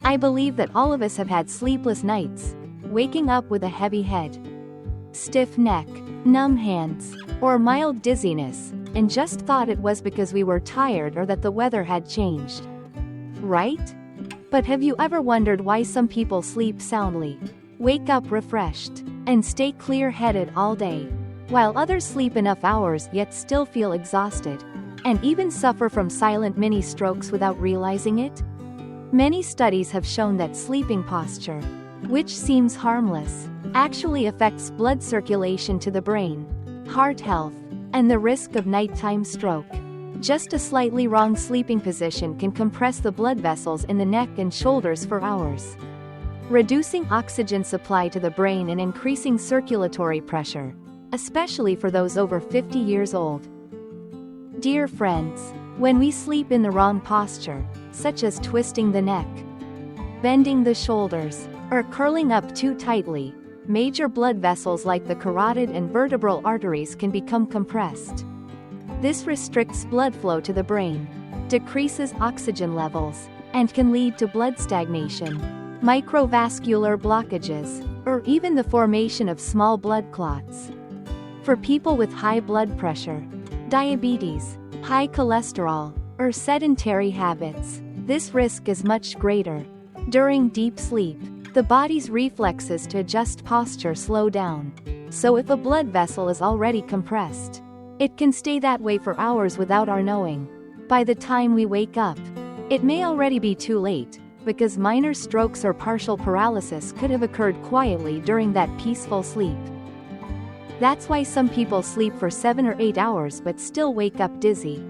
I believe that all of us have had sleepless nights, waking up with a heavy head, stiff neck, numb hands, or mild dizziness, and just thought it was because we were tired or that the weather had changed. Right? But have you ever wondered why some people sleep soundly, wake up refreshed, and stay clear-headed all day, while others sleep enough hours yet still feel exhausted, and even suffer from silent mini-strokes without realizing it? Many studies have shown that sleeping posture, which seems harmless, actually affects blood circulation to the brain, heart health, and the risk of nighttime stroke. Just a slightly wrong sleeping position can compress the blood vessels in the neck and shoulders for hours, reducing oxygen supply to the brain and increasing circulatory pressure, especially for those over 50 years old. Dear friends, when we sleep in the wrong posture, such as twisting the neck, bending the shoulders, or curling up too tightly, major blood vessels like the carotid and vertebral arteries can become compressed. This restricts blood flow to the brain, decreases oxygen levels, and can lead to blood stagnation, microvascular blockages, or even the formation of small blood clots. For people with high blood pressure, diabetes, high cholesterol, or sedentary habits, this risk is much greater. During deep sleep, the body's reflexes to adjust posture slow down, so if a blood vessel is already compressed, it can stay that way for hours without our knowing. By the time we wake up, it may already be too late, because minor strokes or partial paralysis could have occurred quietly during that peaceful sleep. That's why some people sleep for 7 or 8 hours but still wake up dizzy,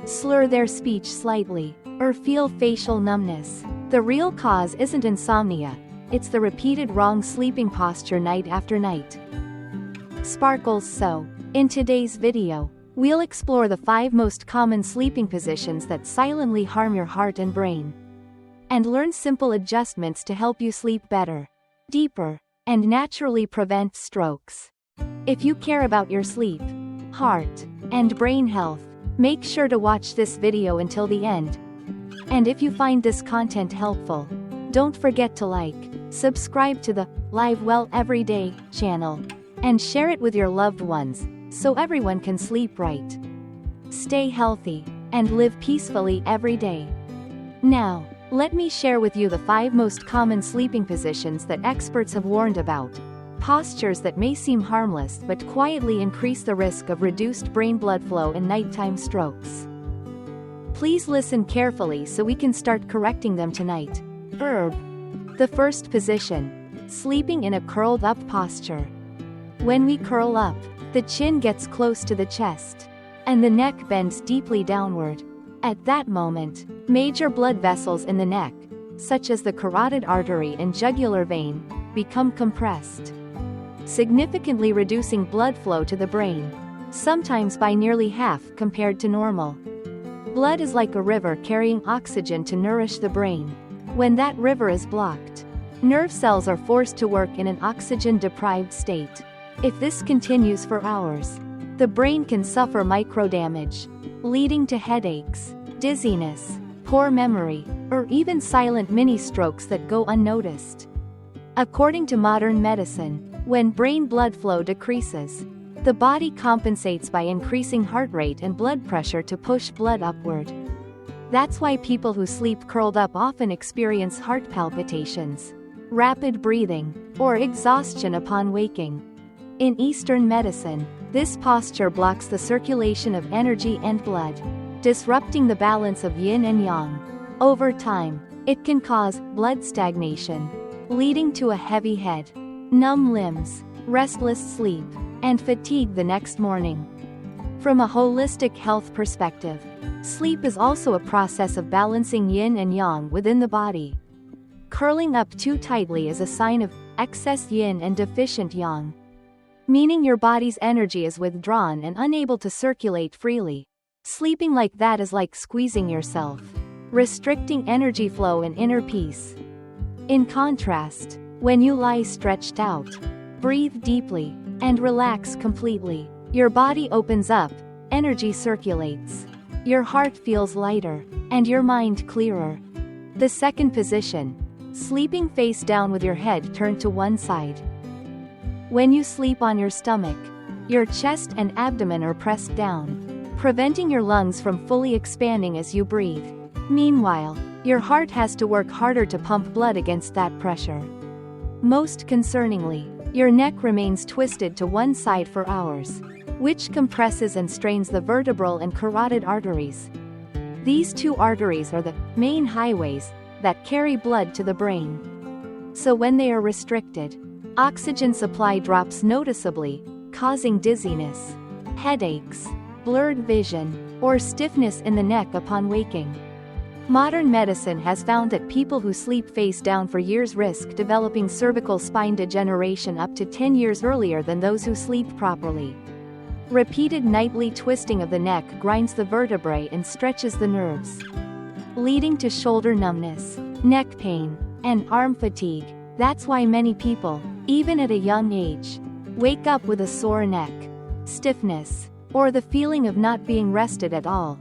slur their speech slightly, or feel facial numbness. The real cause isn't insomnia, it's the repeated wrong sleeping posture night after night. Sparkles. So, in today's video, we'll explore the 5 most common sleeping positions that silently harm your heart and brain, and learn simple adjustments to help you sleep better, deeper, and naturally prevent strokes. If you care about your sleep, heart, and brain health, make sure to watch this video until the end. And if you find this content helpful, don't forget to like, subscribe to the Live Well Every Day channel, and share it with your loved ones, so everyone can sleep right, stay healthy, and live peacefully every day. Now, let me share with you the 5 most common sleeping positions that experts have warned about. Postures that may seem harmless but quietly increase the risk of reduced brain blood flow and nighttime strokes. Please listen carefully so we can start correcting them tonight. The first position: sleeping in a curled up posture. When we curl up, the chin gets close to the chest, and the neck bends deeply downward. At that moment, major blood vessels in the neck, such as the carotid artery and jugular vein, become compressed, significantly reducing blood flow to the brain, sometimes by nearly half compared to normal. Blood is like a river carrying oxygen to nourish the brain. When that river is blocked, nerve cells are forced to work in an oxygen-deprived state. If this continues for hours, the brain can suffer microdamage, leading to headaches, dizziness, poor memory, or even silent mini-strokes that go unnoticed. According to modern medicine, when brain blood flow decreases, the body compensates by increasing heart rate and blood pressure to push blood upward. That's why people who sleep curled up often experience heart palpitations, rapid breathing, or exhaustion upon waking. In Eastern medicine, this posture blocks the circulation of energy and blood, disrupting the balance of yin and yang. Over time, it can cause blood stagnation, leading to a heavy head, numb limbs, restless sleep, and fatigue the next morning. From a holistic health perspective, sleep is also a process of balancing yin and yang within the body. Curling up too tightly is a sign of excess yin and deficient yang, meaning your body's energy is withdrawn and unable to circulate freely. Sleeping like that is like squeezing yourself, restricting energy flow and inner peace. In contrast, when you lie stretched out, breathe deeply, and relax completely, your body opens up, energy circulates, your heart feels lighter, and your mind clearer. The second position: Sleeping face down with your head turned to one side. When you sleep on your stomach, your chest and abdomen are pressed down, preventing your lungs from fully expanding as you breathe. Meanwhile, your heart has to work harder to pump blood against that pressure. Most concerningly, your neck remains twisted to one side for hours, which compresses and strains the vertebral and carotid arteries. These two arteries are the main highways that carry blood to the brain. So when they are restricted, oxygen supply drops noticeably, causing dizziness, headaches, blurred vision, or stiffness in the neck upon waking. Modern medicine has found that people who sleep face down for years risk developing cervical spine degeneration up to 10 years earlier than those who sleep properly. Repeated nightly twisting of the neck grinds the vertebrae and stretches the nerves, leading to shoulder numbness, neck pain, and arm fatigue. That's why many people, even at a young age, wake up with a sore neck, stiffness, or the feeling of not being rested at all.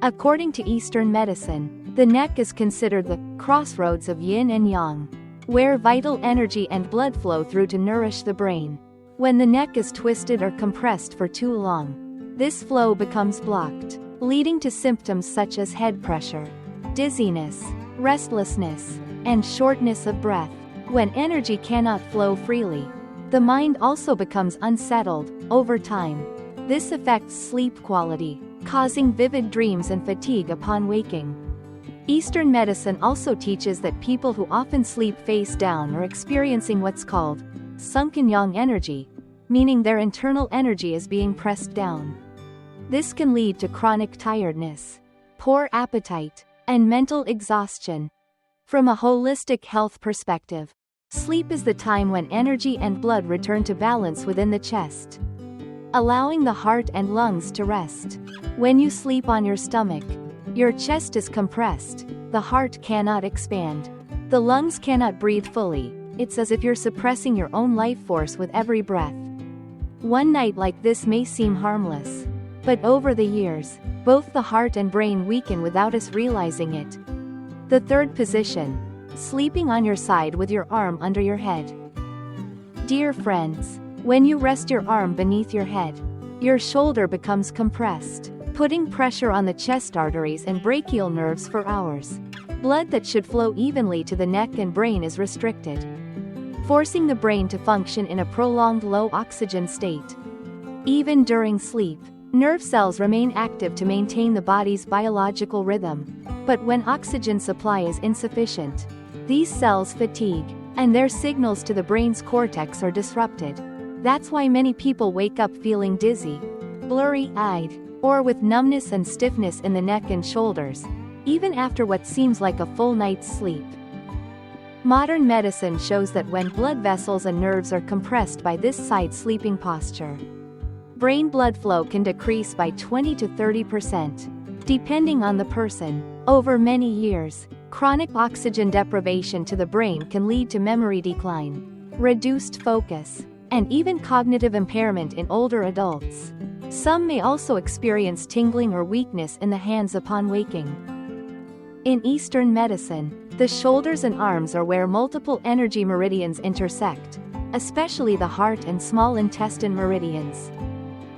According to Eastern medicine, the neck is considered the crossroads of yin and yang, where vital energy and blood flow through to nourish the brain. When the neck is twisted or compressed for too long, this flow becomes blocked, leading to symptoms such as head pressure, dizziness, restlessness, and shortness of breath. When energy cannot flow freely, the mind also becomes unsettled. Over time, this affects sleep quality, causing vivid dreams and fatigue upon waking. Eastern medicine also teaches that people who often sleep face down are experiencing what's called sunken yang energy, meaning their internal energy is being pressed down. This can lead to chronic tiredness, poor appetite, and mental exhaustion. From a holistic health perspective, sleep is the time when energy and blood return to balance within the chest, allowing the heart and lungs to rest. When you sleep on your stomach, your chest is compressed, the heart cannot expand, the lungs cannot breathe fully. It's as if you're suppressing your own life force with every breath. One night like this may seem harmless, but over the years, both the heart and brain weaken without us realizing it. The third position, sleeping on your side with your arm under your head. Dear friends, when you rest your arm beneath your head, your shoulder becomes compressed, putting pressure on the chest arteries and brachial nerves for hours. Blood that should flow evenly to the neck and brain is restricted, forcing the brain to function in a prolonged low oxygen state. Even during sleep, nerve cells remain active to maintain the body's biological rhythm. But when oxygen supply is insufficient, these cells fatigue, and their signals to the brain's cortex are disrupted. That's why many people wake up feeling dizzy, blurry-eyed, or with numbness and stiffness in the neck and shoulders, even after what seems like a full night's sleep. Modern medicine shows that when blood vessels and nerves are compressed by this side sleeping posture, brain blood flow can decrease by 20 to 30%, depending on the person. Over many years, chronic oxygen deprivation to the brain can lead to memory decline, reduced focus, and even cognitive impairment in older adults. Some may also experience tingling or weakness in the hands upon waking. In Eastern medicine, the shoulders and arms are where multiple energy meridians intersect, especially the heart and small intestine meridians,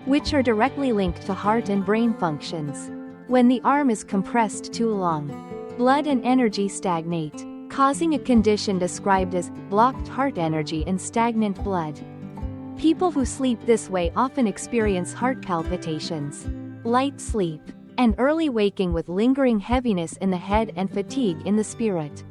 which are directly linked to heart and brain functions. When the arm is compressed too long, blood and energy stagnate, causing a condition described as blocked heart energy and stagnant blood. People who sleep this way often experience heart palpitations, light sleep, and early waking with lingering heaviness in the head and fatigue in the spirit.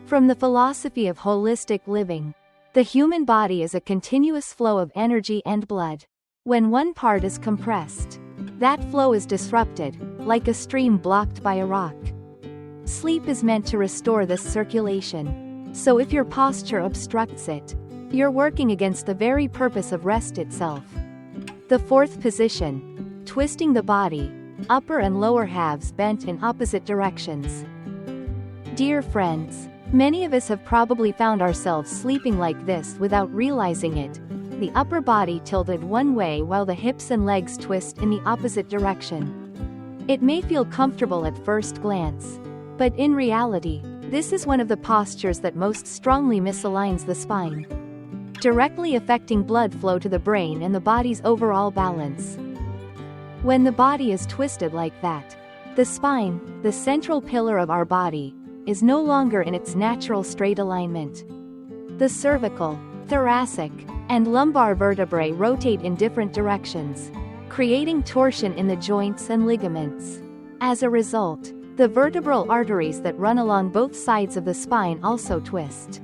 From the philosophy of holistic living, the human body is a continuous flow of energy and blood. When one part is compressed, that flow is disrupted, like a stream blocked by a rock. Sleep is meant to restore this circulation. So if your posture obstructs it, you're working against the very purpose of rest itself. The fourth position, twisting the body, upper and lower halves bent in opposite directions. Dear friends, many of us have probably found ourselves sleeping like this without realizing it, the upper body tilted one way while the hips and legs twist in the opposite direction. It may feel comfortable at first glance, but in reality, This is one of the postures that most strongly misaligns the spine, directly affecting blood flow to the brain and the body's overall balance. When the body is twisted like that, the spine, the central pillar of our body, is no longer in its natural straight alignment. The cervical, thoracic, and lumbar vertebrae rotate in different directions, creating torsion in the joints and ligaments. As a result, the vertebral arteries that run along both sides of the spine also twist,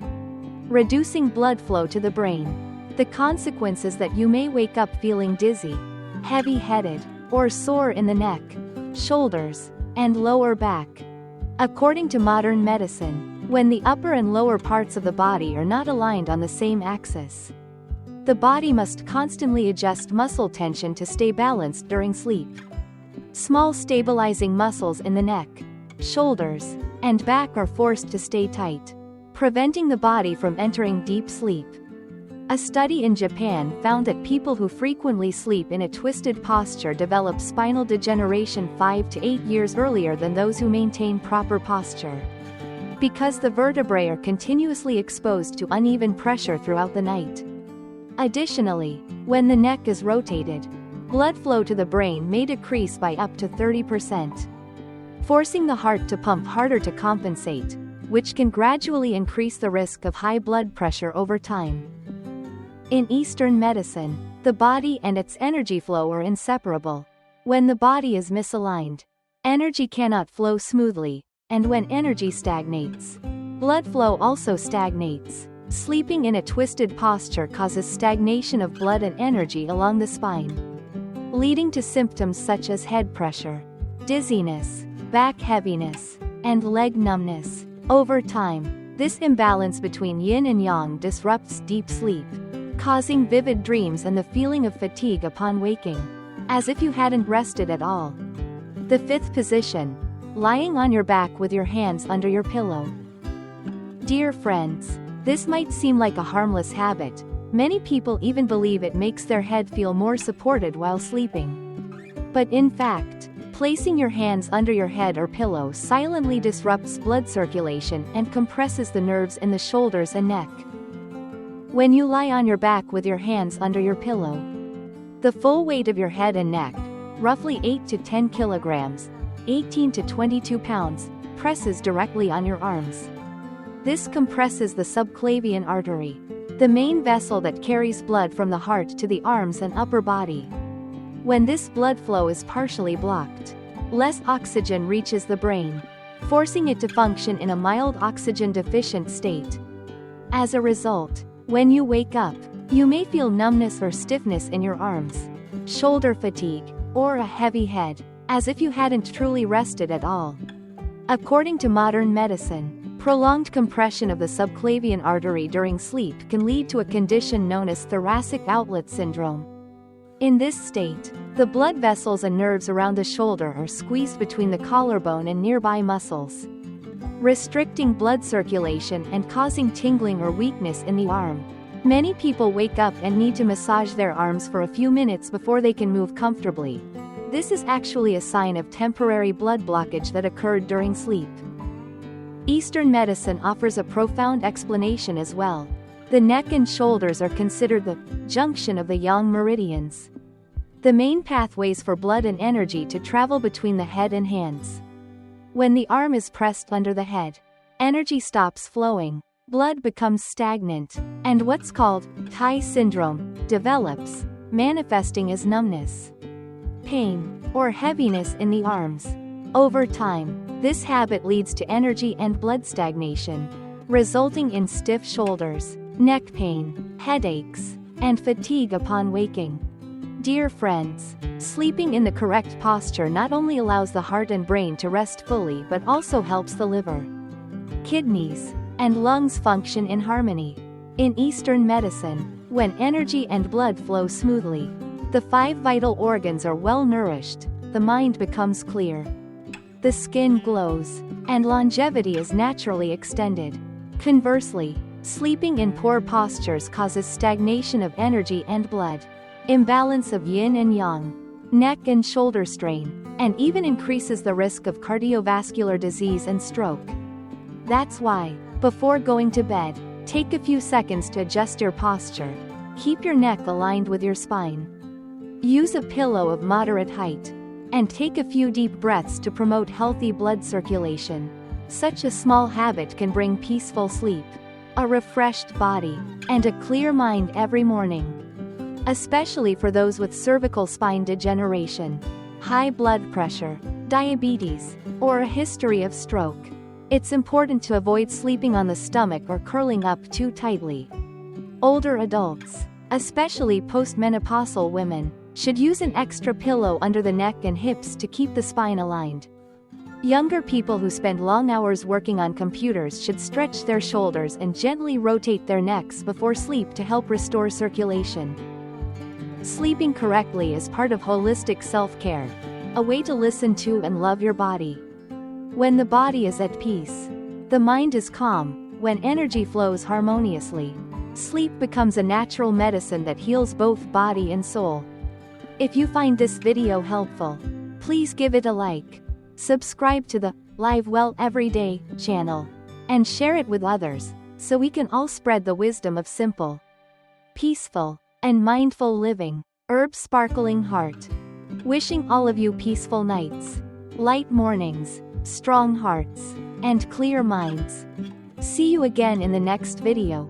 reducing blood flow to the brain. The consequence is that you may wake up feeling dizzy, heavy-headed, or sore in the neck, shoulders, and lower back. According to modern medicine, when the upper and lower parts of the body are not aligned on the same axis, the body must constantly adjust muscle tension to stay balanced during sleep. Small stabilizing muscles in the neck, shoulders, and back are forced to stay tight, preventing the body from entering deep sleep. A study in Japan found that people who frequently sleep in a twisted posture develop spinal degeneration 5 to 8 years earlier than those who maintain proper posture, because the vertebrae are continuously exposed to uneven pressure throughout the night. Additionally, when the neck is rotated, blood flow to the brain may decrease by up to 30%, forcing the heart to pump harder to compensate, which can gradually increase the risk of high blood pressure over time. In Eastern medicine, the body and its energy flow are inseparable. When the body is misaligned, energy cannot flow smoothly, and when energy stagnates, blood flow also stagnates. Sleeping in a twisted posture causes stagnation of blood and energy along the spine, leading to symptoms such as head pressure, dizziness, back heaviness, and leg numbness. Over time, this imbalance between yin and yang disrupts deep sleep, causing vivid dreams and the feeling of fatigue upon waking, as if you hadn't rested at all. The fifth position, lying on your back with your hands under your pillow. Dear friends, this might seem like a harmless habit. Many people even believe it makes their head feel more supported while sleeping. But in fact, placing your hands under your head or pillow silently disrupts blood circulation and compresses the nerves in the shoulders and neck. When you lie on your back with your hands under your pillow, the full weight of your head and neck, roughly 8 to 10 kilograms, 18 to 22 pounds, presses directly on your arms. This compresses the subclavian artery, the main vessel that carries blood from the heart to the arms and upper body. When this blood flow is partially blocked, less oxygen reaches the brain, forcing it to function in a mild oxygen-deficient state. As a result, when you wake up, you may feel numbness or stiffness in your arms, shoulder fatigue, or a heavy head, as if you hadn't truly rested at all. According to modern medicine, prolonged compression of the subclavian artery during sleep can lead to a condition known as thoracic outlet syndrome. In this state, the blood vessels and nerves around the shoulder are squeezed between the collarbone and nearby muscles, restricting blood circulation and causing tingling or weakness in the arm. Many people wake up and need to massage their arms for a few minutes before they can move comfortably. This is actually a sign of temporary blood blockage that occurred during sleep. Eastern medicine offers a profound explanation as well. The neck and shoulders are considered the junction of the yang meridians, the main pathways for blood and energy to travel between the head and hands. When the arm is pressed under the head, energy stops flowing, blood becomes stagnant, and what's called Tai syndrome develops, manifesting as numbness, pain, or heaviness in the arms. Over time, this habit leads to energy and blood stagnation, resulting in stiff shoulders, neck pain, headaches, and fatigue upon waking. Dear friends, sleeping in the correct posture not only allows the heart and brain to rest fully but also helps the liver, kidneys, and lungs function in harmony. In Eastern medicine, when energy and blood flow smoothly, the 5 vital organs are well nourished, the mind becomes clear, the skin glows, and longevity is naturally extended. Conversely, sleeping in poor postures causes stagnation of energy and blood, imbalance of yin and yang, neck and shoulder strain, and even increases the risk of cardiovascular disease and stroke. That's why, before going to bed, take a few seconds to adjust your posture. Keep your neck aligned with your spine. Use a pillow of moderate height. And take a few deep breaths to promote healthy blood circulation. Such a small habit can bring peaceful sleep, a refreshed body, and a clear mind every morning. Especially for those with cervical spine degeneration, high blood pressure, diabetes, or a history of stroke. It's important to avoid sleeping on the stomach or curling up too tightly. Older adults, especially postmenopausal women, should use an extra pillow under the neck and hips to keep the spine aligned. Younger people who spend long hours working on computers should stretch their shoulders and gently rotate their necks before sleep to help restore circulation. Sleeping correctly is part of holistic self-care, a way to listen to and love your body. When the body is at peace, the mind is calm. When energy flows harmoniously, sleep becomes a natural medicine that heals both body and soul. If you find this video helpful, please give it a like, subscribe to the Live Well Everyday channel, and share it with others, so we can all spread the wisdom of simple, peaceful, and mindful living. Herb Sparkling Heart. Wishing all of you peaceful nights, light mornings, strong hearts, and clear minds. See you again in the next video.